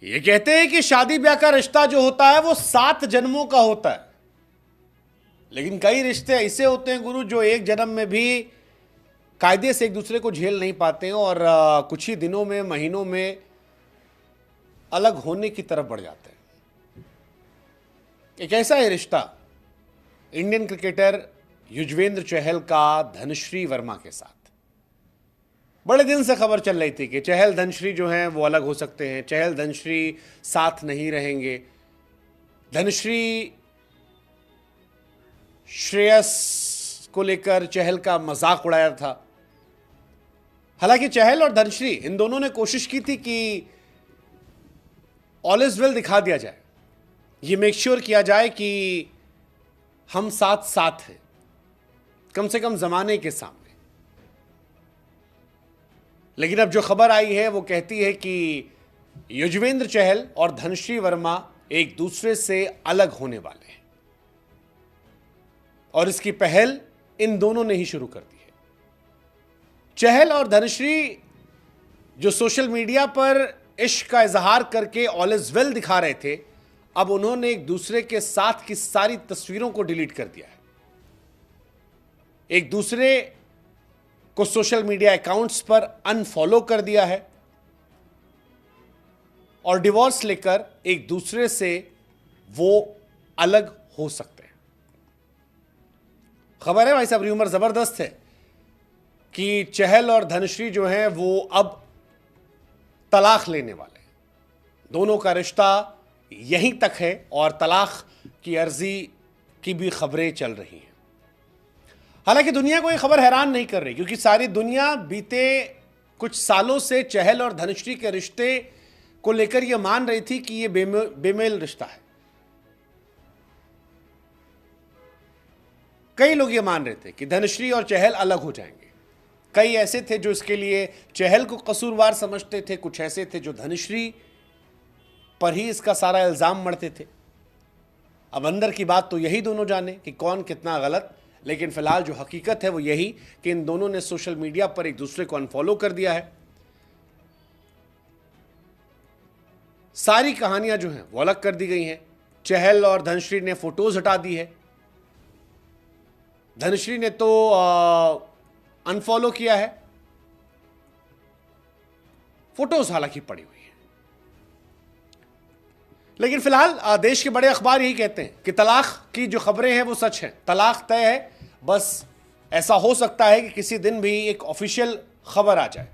ये कहते हैं कि शादी ब्याह का रिश्ता जो होता है वो 7 जन्मों का होता है, लेकिन कई रिश्ते ऐसे होते हैं गुरु जो एक जन्म में भी कायदे से एक दूसरे को झेल नहीं पाते हैं और कुछ ही दिनों में, महीनों में अलग होने की तरफ बढ़ जाते हैं। एक ऐसा ही रिश्ता इंडियन क्रिकेटर युजवेंद्र चहल का धनश्री वर्मा के साथ। बड़े दिन से खबर चल रही थी कि चहल धनश्री जो हैं वो अलग हो सकते हैं, चहल धनश्री साथ नहीं रहेंगे। धनश्री श्रेयस को लेकर चहल का मजाक उड़ाया था। हालांकि चहल और धनश्री इन दोनों ने कोशिश की थी कि ऑल इज वेल दिखा दिया जाए, ये मेक श्योर किया जाए कि हम साथ साथ हैं, कम से कम जमाने के सामने। लेकिन अब जो खबर आई है वो कहती है कि युजवेंद्र चहल और धनश्री वर्मा एक दूसरे से अलग होने वाले हैं और इसकी पहल इन दोनों ने ही शुरू कर दी है। चहल और धनश्री जो सोशल मीडिया पर इश्क का इजहार करके ऑल इज वेल दिखा रहे थे, अब उन्होंने एक दूसरे के साथ की सारी तस्वीरों को डिलीट कर दिया है। एक दूसरे को सोशल मीडिया अकाउंट्स पर अनफॉलो कर दिया है और डिवोर्स लेकर एक दूसरे से वो अलग हो सकते हैं। खबर है भाई साहब, र्यूमर जबरदस्त है कि चहल और धनश्री जो हैं वो अब तलाक लेने वाले हैं। दोनों का रिश्ता यहीं तक है और तलाक की अर्जी की भी खबरें चल रही हैं। हालांकि दुनिया को यह खबर हैरान नहीं कर रही, क्योंकि सारी दुनिया बीते कुछ सालों से चहल और धनश्री के रिश्ते को लेकर यह मान रही थी कि यह बेमेल रिश्ता है। कई लोग यह मान रहे थे कि धनश्री और चहल अलग हो जाएंगे। कई ऐसे थे जो इसके लिए चहल को कसूरवार समझते थे, कुछ ऐसे थे जो धनश्री पर ही इसका सारा इल्जाम मढ़ते थे। अब अंदर की बात तो यही दोनों जाने कि कौन कितना गलत, लेकिन फिलहाल जो हकीकत है वो यही कि इन दोनों ने सोशल मीडिया पर एक दूसरे को अनफॉलो कर दिया है। सारी कहानियां जो हैं वो अलग कर दी गई हैं। चहल और धनश्री ने फोटोज हटा दी है। धनश्री ने तो अनफॉलो किया है, फोटोज हालांकि पड़ी हुई है। लेकिन फिलहाल देश के बड़े अखबार यही कहते हैं कि तलाक की जो खबरें हैं वो सच हैं, तलाक तय है। बस ऐसा हो सकता है कि किसी दिन भी एक ऑफिशियल खबर आ जाए।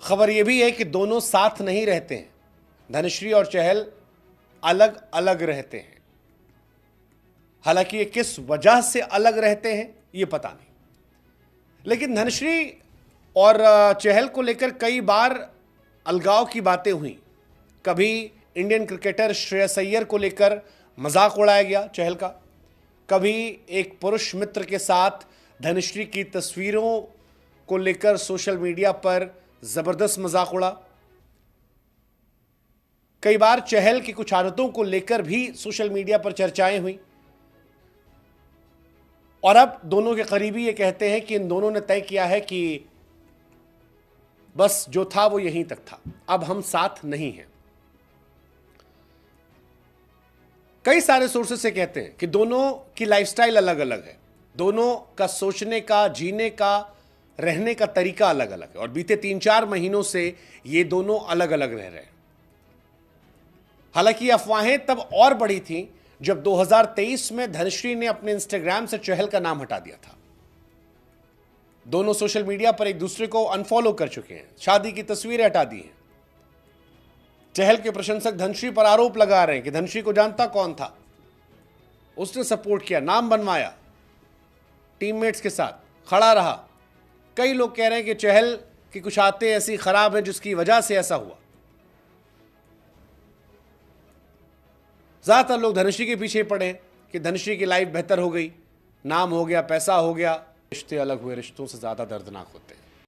खबर यह भी है कि दोनों साथ नहीं रहते हैं, धनश्री और चहल अलग अलग रहते हैं। हालांकि ये किस वजह से अलग रहते हैं ये पता नहीं, लेकिन धनश्री और चहल को लेकर कई बार अलगाव की बातें हुई। कभी इंडियन क्रिकेटर श्रेयस अय्यर को लेकर मजाक उड़ाया गया चहल का, कभी एक पुरुष मित्र के साथ धनश्री की तस्वीरों को लेकर सोशल मीडिया पर जबरदस्त मजाक उड़ा। कई बार चहल की कुछ आदतों को लेकर भी सोशल मीडिया पर चर्चाएं हुई और अब दोनों के करीबी ये कहते हैं कि इन दोनों ने तय किया है कि बस जो था वो यहीं तक था, अब हम साथ नहीं हैं। कई सारे सोर्सेस से कहते हैं कि दोनों की लाइफस्टाइल अलग अलग है, दोनों का सोचने का, जीने का, रहने का तरीका अलग अलग है और बीते 3-4 महीनों से ये दोनों अलग अलग रह रहे हैं। हालांकि अफवाहें तब और बढ़ी थी जब 2023 में धनश्री ने अपने इंस्टाग्राम से चहल का नाम हटा दिया था। दोनों सोशल मीडिया पर एक दूसरे को अनफॉलो कर चुके हैं, शादी की तस्वीरें हटा दी हैं। चहल के प्रशंसक धनश्री पर आरोप लगा रहे हैं कि धनश्री को जानता कौन था, उसने सपोर्ट किया, नाम बनवाया, टीममेट्स के साथ खड़ा रहा। कई लोग कह रहे हैं कि चहल की कुछ आदतें ऐसी खराब है जिसकी वजह से ऐसा हुआ। ज्यादातर लोग धनश्री के पीछे पड़े हैं कि धनश्री की लाइफ बेहतर हो गई, नाम हो गया, पैसा हो गया। रिश्ते अलग हुए रिश्तों से ज्यादा दर्दनाक होते हैं।